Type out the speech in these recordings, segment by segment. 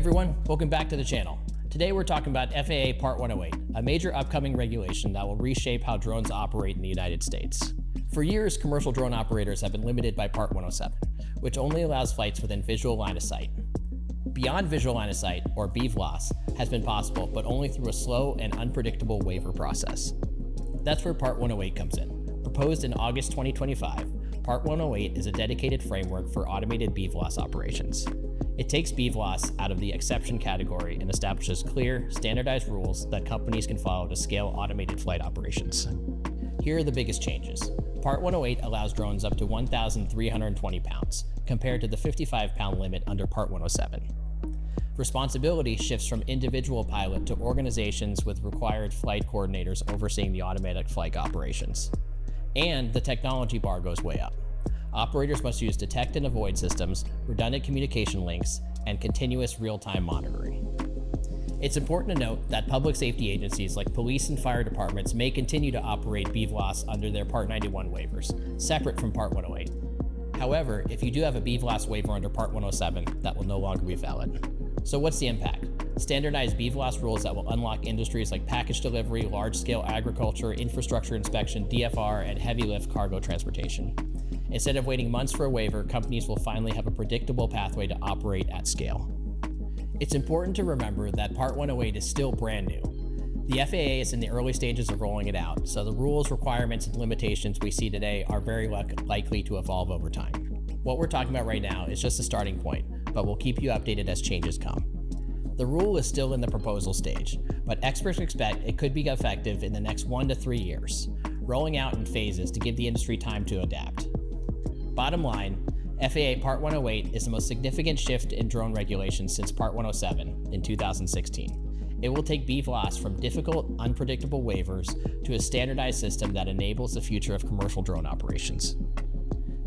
everyone, welcome back to the channel. Today we're talking about FAA Part 108, a major upcoming regulation that will reshape how drones operate in the United States. For years, commercial drone operators have been limited by Part 107, which only allows flights within visual line of sight. Beyond visual line of sight, or BVLOS, has been possible, but only through a slow and unpredictable waiver process. That's where Part 108 comes in. Proposed in August 2025, Part 108 is a dedicated framework for automated BVLOS operations. It takes BVLOS out of the exception category and establishes clear, standardized rules that companies can follow to scale automated flight operations. Here are the biggest changes. Part 108 allows drones up to 1,320 pounds, compared to the 55-pound limit under Part 107. Responsibility shifts from individual pilot to organizations with required flight coordinators overseeing the automatic flight operations. And the technology bar goes way up. Operators must use detect and avoid systems, redundant communication links, and continuous real-time monitoring. It's important to note that public safety agencies like police and fire departments may continue to operate BVLOS under their Part 91 waivers, separate from Part 108. However, if you do have a BVLOS waiver under Part 107, that will no longer be valid. So what's the impact? Standardized BVLOS rules that will unlock industries like package delivery, large-scale agriculture, infrastructure inspection, DFR, and heavy-lift cargo transportation. Instead of waiting months for a waiver, companies will finally have a predictable pathway to operate at scale. It's important to remember that Part 108 is still brand new. The FAA is in the early stages of rolling it out, so the rules, requirements, and limitations we see today are very likely to evolve over time. What we're talking about right now is just a starting point, but we'll keep you updated as changes come. The rule is still in the proposal stage, but experts expect it could be effective in the next 1 to 3 years, rolling out in phases to give the industry time to adapt. Bottom line, FAA Part 108 is the most significant shift in drone regulations since Part 107 in 2016. It will take BVLOS from difficult, unpredictable waivers to a standardized system that enables the future of commercial drone operations.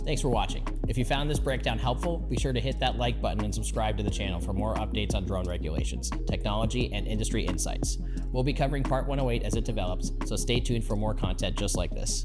Thanks for watching. If you found this breakdown helpful, be sure to hit that like button and subscribe to the channel for more updates on drone regulations, technology, and industry insights. We'll be covering Part 108 as it develops, so stay tuned for more content just like this.